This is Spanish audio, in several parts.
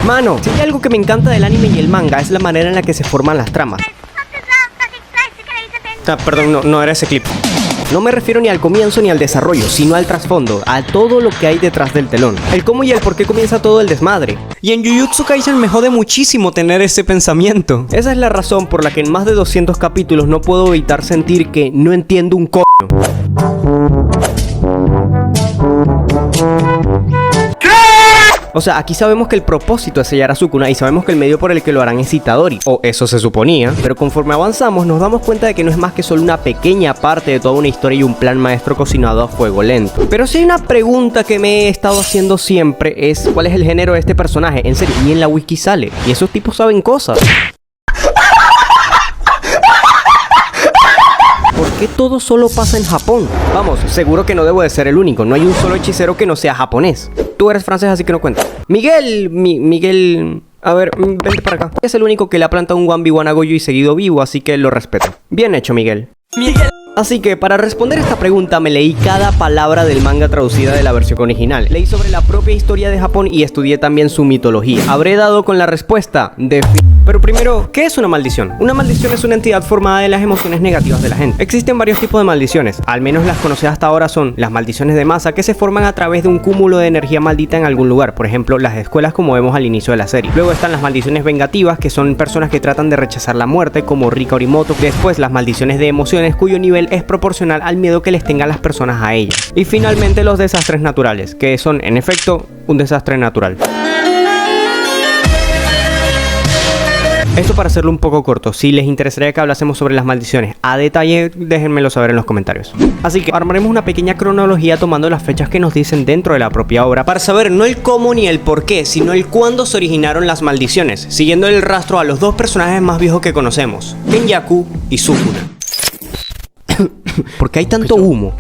Mano, si hay algo que me encanta del anime y el manga es la manera en la que se forman las tramas. Perdón, no era ese clip. No me refiero ni al comienzo ni al desarrollo, sino al trasfondo, a todo lo que hay detrás del telón. El cómo y el por qué comienza todo el desmadre. Y en Jujutsu Kaisen me jode muchísimo tener ese pensamiento. Esa es la razón por la que en más de 200 capítulos no puedo evitar sentir que no entiendo un coño. O sea, aquí sabemos que el propósito es sellar a Sukuna y sabemos que el medio por el que lo harán es Itadori, o eso se suponía, pero conforme avanzamos nos damos cuenta de que no es más que solo una pequeña parte de toda una historia y un plan maestro cocinado a fuego lento. Pero si hay una pregunta que me he estado haciendo siempre es ¿cuál es el género de este personaje? En serio, ni en la wiki sale, y esos tipos saben cosas. ¿Por qué todo solo pasa en Japón? Vamos, seguro que no debo de ser el único. No hay un solo hechicero que no sea japonés. Tú eres francés, así que no cuenta. Miguel... A ver, vente para acá. Es el único que le ha plantado un 1v1 a Goyo y seguido vivo, así que lo respeto. Bien hecho, Miguel. Así que para responder esta pregunta me leí cada palabra del manga traducida de la versión original. Leí sobre la propia historia de Japón y estudié también su mitología. ¿Habré dado con la respuesta? Pero primero, ¿qué es una maldición? Una maldición es una entidad formada de las emociones negativas de la gente. Existen varios tipos de maldiciones, al menos las conocidas hasta ahora son las maldiciones de masa, que se forman a través de un cúmulo de energía maldita en algún lugar, por ejemplo las escuelas como vemos al inicio de la serie. Luego están las maldiciones vengativas, que son personas que tratan de rechazar la muerte, como Rika Orimoto. Después las maldiciones de emociones, cuyo nivel es proporcional al miedo que les tengan las personas a ellas. Y finalmente los desastres naturales, que son en efecto un desastre natural. Esto para hacerlo un poco corto, si les interesaría que hablásemos sobre las maldiciones a detalle, déjenmelo saber en los comentarios. Así que armaremos una pequeña cronología tomando las fechas que nos dicen dentro de la propia obra para saber no el cómo ni el por qué, sino el cuándo se originaron las maldiciones, siguiendo el rastro a los dos personajes más viejos que conocemos, Kenjaku y Sukuna. ¿Por qué hay tanto humo?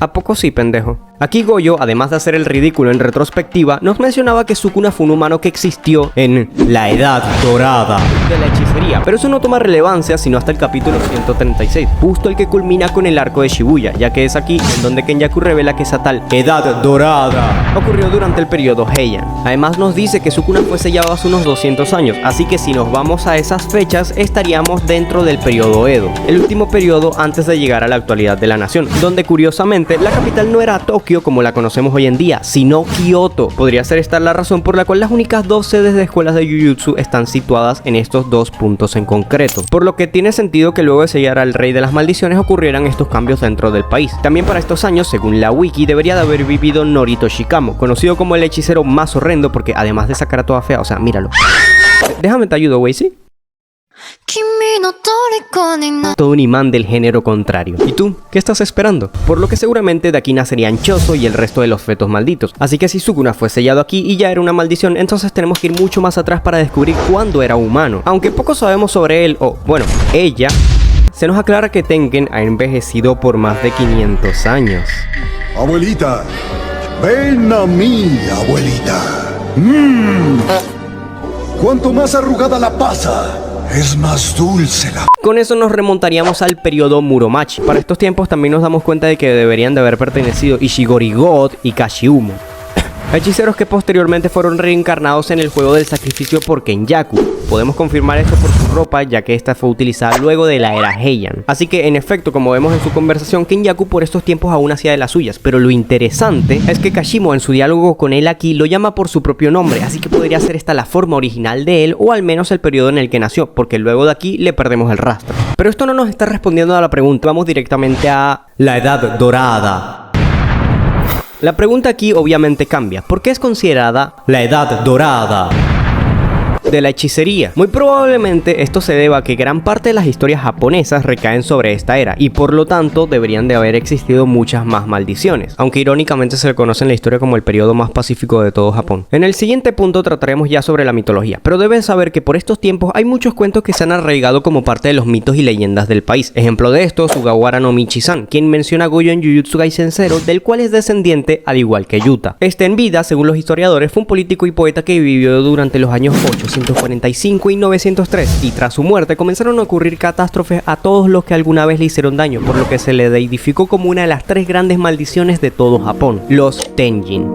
¿A poco sí, pendejo? Aquí Goyo, además de hacer el ridículo en retrospectiva, nos mencionaba que Sukuna fue un humano que existió en la Edad Dorada de la hechicería, pero eso no toma relevancia sino hasta el capítulo 136, justo el que culmina con el arco de Shibuya, ya que es aquí en donde Kenjaku revela que esa tal Edad Dorada ocurrió durante el periodo Heian. Además nos dice que Sukuna fue sellado hace unos 200 años, así que si nos vamos a esas fechas estaríamos dentro del periodo Edo, el último periodo antes de llegar a la actualidad de la nación, donde curiosamente la capital no era Tokio como la conocemos hoy en día, sino Kioto. Podría ser esta la razón por la cual las únicas dos sedes de escuelas de Jujutsu están situadas en estos dos puntos en concreto, por lo que tiene sentido que luego de sellar al rey de las maldiciones ocurrieran estos cambios dentro del país. También para estos años, según la wiki, debería de haber vivido Norito Shikamo, conocido como el hechicero más horrendo porque además de esa cara toda fea, o sea, míralo. Déjame te ayudo, güey, ¿sí? Todo un imán del género contrario. ¿Y tú? ¿Qué estás esperando? Por lo que seguramente de aquí nacerían Choso y el resto de los fetos malditos. Así que si Sukuna fue sellado aquí y ya era una maldición, entonces tenemos que ir mucho más atrás para descubrir cuándo era humano. Aunque poco sabemos sobre él, o bueno, ella, se nos aclara que Tengen ha envejecido por más de 500 años. Abuelita, ven a mí, abuelita. Cuanto más arrugada la pasa, es más dulce la... Con eso nos remontaríamos al periodo Muromachi. Para estos tiempos también nos damos cuenta de que deberían de haber pertenecido Ishigori God y Kashiumo, hechiceros que posteriormente fueron reencarnados en el juego del sacrificio por Kenjaku. Podemos confirmar esto por su ropa, ya que esta fue utilizada luego de la era Heian. Así que en efecto, como vemos en su conversación, Kenjaku por estos tiempos aún hacía de las suyas. Pero lo interesante es que Kashimo en su diálogo con él aquí lo llama por su propio nombre, así que podría ser esta la forma original de él, o al menos el periodo en el que nació, porque luego de aquí le perdemos el rastro. Pero esto no nos está respondiendo a la pregunta, vamos directamente a la Edad Dorada. La pregunta aquí obviamente cambia. ¿Por qué es considerada la Edad Dorada de la hechicería? Muy probablemente esto se deba a que gran parte de las historias japonesas recaen sobre esta era y por lo tanto deberían de haber existido muchas más maldiciones, aunque irónicamente se le conoce en la historia como el periodo más pacífico de todo Japón. En el siguiente punto trataremos ya sobre la mitología, pero deben saber que por estos tiempos hay muchos cuentos que se han arraigado como parte de los mitos y leyendas del país. Ejemplo de esto, Sugawara no Michi-san, quien menciona a Goyo en Jujutsu Kaisen 0, del cual es descendiente al igual que Yuta. Este en vida, según los historiadores, fue un político y poeta que vivió durante los años 845 y 903, y tras su muerte comenzaron a ocurrir catástrofes a todos los que alguna vez le hicieron daño, por lo que se le deidificó como una de las 3 grandes maldiciones de todo Japón, los Tenjin.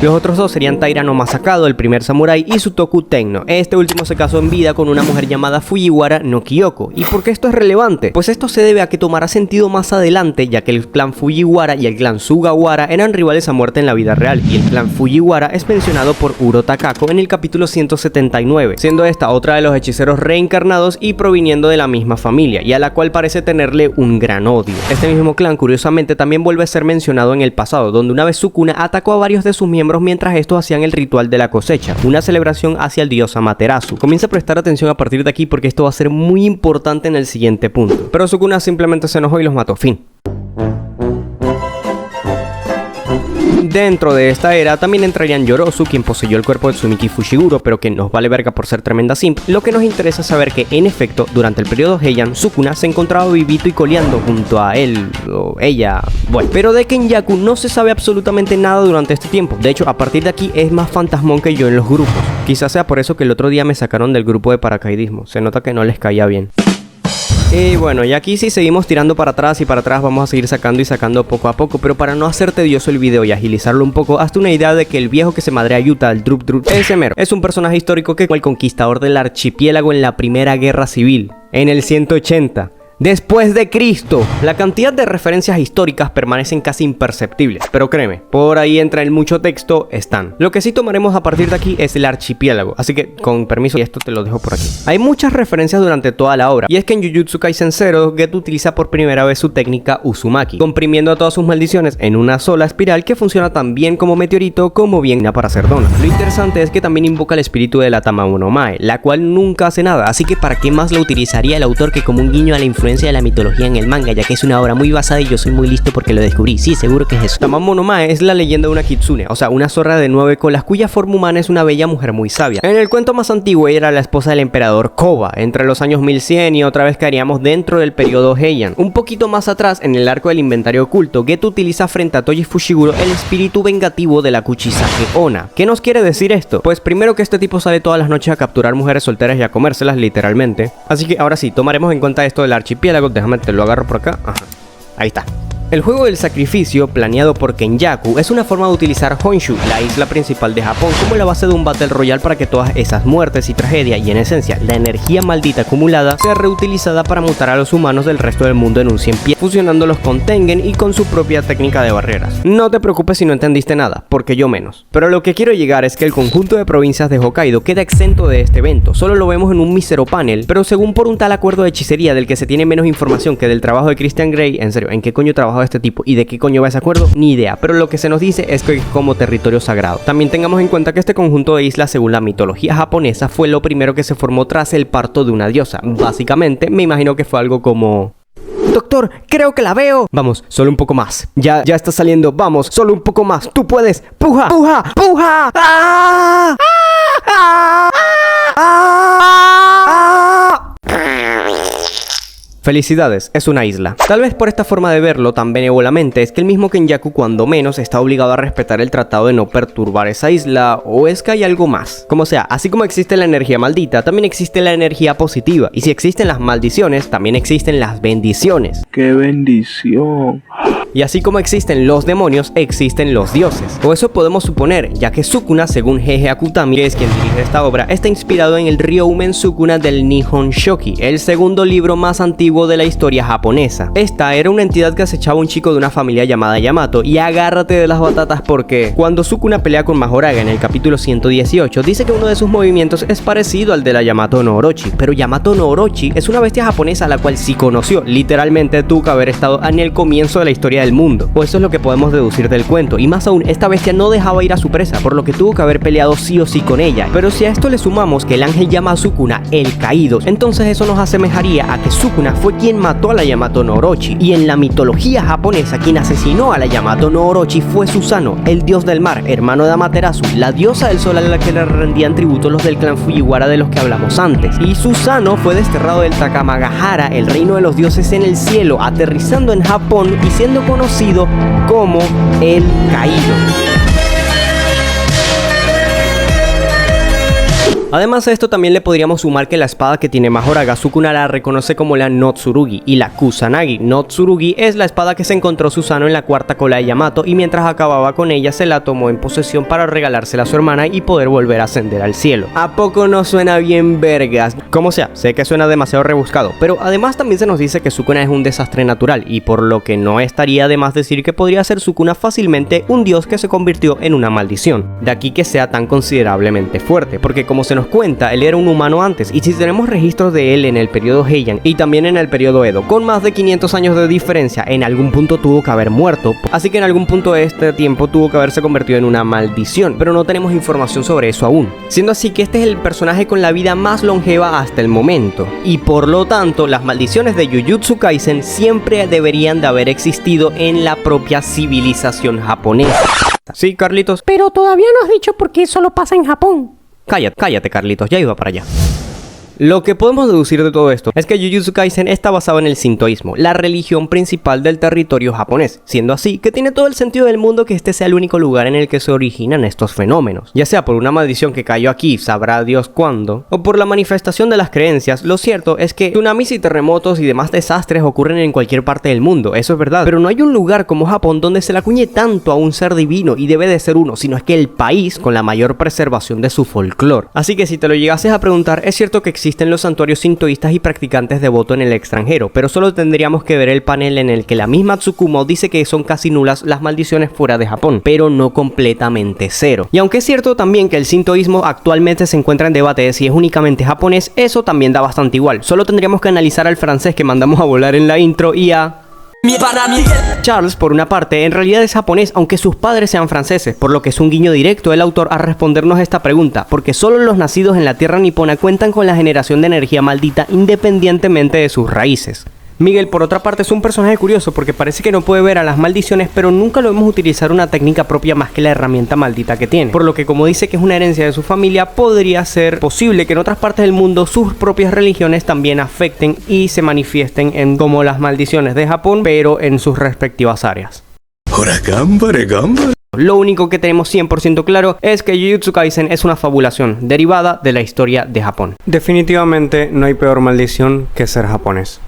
Los otros dos serían Taira no Masakado, el primer samurái, y Sutoku Tenno. Este último se casó en vida con una mujer llamada Fujiwara no Kyoko. ¿Y por qué esto es relevante? Pues esto se debe a que tomará sentido más adelante, ya que el clan Fujiwara y el clan Sugawara eran rivales a muerte en la vida real, y el clan Fujiwara es mencionado por Uro Takako en el capítulo 179, siendo esta otra de los hechiceros reencarnados y proviniendo de la misma familia, y a la cual parece tenerle un gran odio. Este mismo clan curiosamente también vuelve a ser mencionado en el pasado, donde una vez Sukuna atacó a varios de sus miembros mientras estos hacían el ritual de la cosecha, una celebración hacia el dios Amaterasu. Comienza a prestar atención a partir de aquí porque esto va a ser muy importante en el siguiente punto. Pero Sukuna simplemente se enojó y los mató. Fin. Dentro de esta era también entrarían Yorozu, quien poseyó el cuerpo de Tsumiki Fushiguro, pero que nos vale verga por ser tremenda simp. Lo que nos interesa es saber que, en efecto, durante el periodo Heian, Sukuna se encontraba vivito y coleando junto a él o ella. Bueno, pero de Kenjaku no se sabe absolutamente nada durante este tiempo. De hecho, a partir de aquí es más fantasmón que yo en los grupos. Quizás sea por eso que el otro día me sacaron del grupo de paracaidismo. Se nota que no les caía bien. Y bueno, y aquí sí seguimos tirando para atrás y para atrás, vamos a seguir sacando y sacando poco a poco, pero para no hacer tedioso el video y agilizarlo un poco, hazte una idea de que el viejo que se madrea a Yuta, el Drup Drup, ese mero, es un personaje histórico que fue el conquistador del archipiélago en la Primera Guerra Civil, en el 180. Después de Cristo. La cantidad de referencias históricas permanecen casi imperceptibles, pero créeme, por ahí entra el mucho texto, están. Lo que sí tomaremos a partir de aquí es el archipiélago, así que con permiso, y esto te lo dejo por aquí. Hay muchas referencias durante toda la obra, y es que en Jujutsu Kaisen 0, Geto utiliza por primera vez su técnica Uzumaki, comprimiendo a todas sus maldiciones en una sola espiral que funciona tan bien como meteorito como bien para hacer donas. Lo interesante es que también invoca el espíritu de la Tamamo no Mae, la cual nunca hace nada, así que ¿para qué más la utilizaría el autor que como un guiño a la influencia de la mitología en el manga, ya que es una obra muy basada y yo soy muy listo porque lo descubrí? Sí, seguro que es eso. Tamamo no Mae es la leyenda de una kitsune, o sea, una zorra de 9 colas cuya forma humana es una bella mujer muy sabia. En el cuento más antiguo ella era la esposa del emperador Koba, entre los años 1100 y otra vez caeríamos dentro del periodo Heian. Un poquito más atrás, en el arco del inventario oculto, Geto utiliza frente a Toji Fushiguro el espíritu vengativo de la Kuchisake Onna. ¿Qué nos quiere decir esto? Pues primero que este tipo sale todas las noches a capturar mujeres solteras y a comérselas literalmente. Así que ahora sí, tomaremos en cuenta esto del archipiélago. Déjame, te lo agarro por acá. Ajá. Ahí está. El juego del sacrificio, planeado por Kenjaku, es una forma de utilizar Honshu, la isla principal de Japón, como la base de un Battle Royale para que todas esas muertes y tragedias, y en esencia, la energía maldita acumulada, sea reutilizada para mutar a los humanos del resto del mundo en un 100 pies, fusionándolos con Tengen y con su propia técnica de barreras. No te preocupes si no entendiste nada, porque yo menos. Pero lo que quiero llegar es que el conjunto de provincias de Hokkaido queda exento de este evento, solo lo vemos en un mísero panel, pero según por un tal acuerdo de hechicería del que se tiene menos información que del trabajo de Christian Grey. En serio, ¿en qué coño trabajó este tipo y de qué coño va ese acuerdo? Ni idea, pero lo que se nos dice es que es como territorio sagrado. También tengamos en cuenta que este conjunto de islas, según la mitología japonesa, fue lo primero que se formó tras el parto de una diosa. Básicamente, me imagino que fue algo como: doctor, creo que la veo. Vamos, solo un poco más. Ya está saliendo. Vamos, solo un poco más. Tú puedes. ¡Puja! ¡Puja! ¡Puja! ¡Ah! ¡Ah! ¡Ah! ¡Ah! Felicidades, es una isla. Tal vez por esta forma de verlo tan benévolamente es que el mismo Kenjaku cuando menos está obligado a respetar el tratado de no perturbar esa isla, o es que hay algo más. Como sea, así como existe la energía maldita, también existe la energía positiva, y si existen las maldiciones, también existen las bendiciones. ¡Qué bendición! Y así como existen los demonios, existen los dioses. O eso podemos suponer, ya que Sukuna, según Heiji Akutami, que es quien dirige esta obra, está inspirado en el Ryoumen Sukuna del Nihon Shoki, el segundo libro más antiguo de la historia japonesa. Esta era una entidad que acechaba a un chico de una familia llamada Yamato, y agárrate de las batatas porque cuando Sukuna pelea con Mahoraga en el capítulo 118, dice que uno de sus movimientos es parecido al de la Yamato no Orochi, pero Yamato no Orochi es una bestia japonesa a la cual sí conoció. Literalmente tuvo que haber estado en el comienzo de la historia del mundo, o eso es lo que podemos deducir del cuento, y más aún, esta bestia no dejaba ir a su presa, por lo que tuvo que haber peleado sí o sí con ella. Pero si a esto le sumamos que el ángel llama a Sukuna el caído, entonces eso nos asemejaría a que Sukuna fue quien mató a la Yamato no Orochi, y en la mitología japonesa quien asesinó a la Yamato no Orochi fue Susanoo, el dios del mar, hermano de Amaterasu, la diosa del sol a la que le rendían tributo los del clan Fujiwara de los que hablamos antes. Y Susanoo fue desterrado del Takamagahara, el reino de los dioses en el cielo, aterrizando en Japón y siendo conocido como el Caído. Además de esto, también le podríamos sumar que la espada que tiene Mahoraga Sukuna la reconoce como la no Tsurugi y la Kusanagi. No Tsurugi es la espada que se encontró Susanoo en la cuarta cola de Yamato y mientras acababa con ella se la tomó en posesión para regalársela a su hermana y poder volver a ascender al cielo. ¿A poco no suena bien vergas? Como sea, sé que suena demasiado rebuscado, pero además también se nos dice que Sukuna es un desastre natural y por lo que no estaría de más decir que podría ser Sukuna fácilmente un dios que se convirtió en una maldición. De aquí que sea tan considerablemente fuerte, porque como se nos cuenta, él era un humano antes y si tenemos registros de él en el periodo Heian y también en el periodo Edo, con más de 500 años de diferencia, en algún punto tuvo que haber muerto, así que en algún punto de este tiempo tuvo que haberse convertido en una maldición, pero no tenemos información sobre eso aún, siendo así que este es el personaje con la vida más longeva hasta el momento, y por lo tanto las maldiciones de Jujutsu Kaisen siempre deberían de haber existido en la propia civilización japonesa. ¿Sí, Carlitos? Pero todavía no has dicho por qué solo pasa en Japón. Cállate, Carlitos, ya iba para allá. Lo que podemos deducir de todo esto es que Jujutsu Kaisen está basado en el sintoísmo, la religión principal del territorio japonés, siendo así que tiene todo el sentido del mundo que este sea el único lugar en el que se originan estos fenómenos, ya sea por una maldición que cayó aquí, sabrá Dios cuándo, o por la manifestación de las creencias. Lo cierto es que tsunamis y terremotos y demás desastres ocurren en cualquier parte del mundo, eso es verdad, pero no hay un lugar como Japón donde se le acuñe tanto a un ser divino, y debe de ser uno, sino es que el país con la mayor preservación de su folclore. Así que si te lo llegases a preguntar, es cierto que existen los santuarios sintoístas y practicantes devotos en el extranjero, pero solo tendríamos que ver el panel en el que la misma Tsukumo dice que son casi nulas las maldiciones fuera de Japón, pero no completamente cero. Y aunque es cierto también que el sintoísmo actualmente se encuentra en debate de si es únicamente japonés, eso también da bastante igual. Solo tendríamos que analizar al francés que mandamos a volar en la intro y a... Charles, por una parte, en realidad es japonés, aunque sus padres sean franceses, por lo que es un guiño directo del autor a respondernos esta pregunta, porque solo los nacidos en la tierra nipona cuentan con la generación de energía maldita independientemente de sus raíces. Miguel, por otra parte, es un personaje curioso porque parece que no puede ver a las maldiciones, pero nunca lo vemos utilizar una técnica propia más que la herramienta maldita que tiene. Por lo que, como dice que es una herencia de su familia, podría ser posible que en otras partes del mundo sus propias religiones también afecten y se manifiesten en como las maldiciones de Japón, pero en sus respectivas áreas. Lo único que tenemos 100% claro es que Jujutsu Kaisen es una fabulación derivada de la historia de Japón. Definitivamente no hay peor maldición que ser japonés.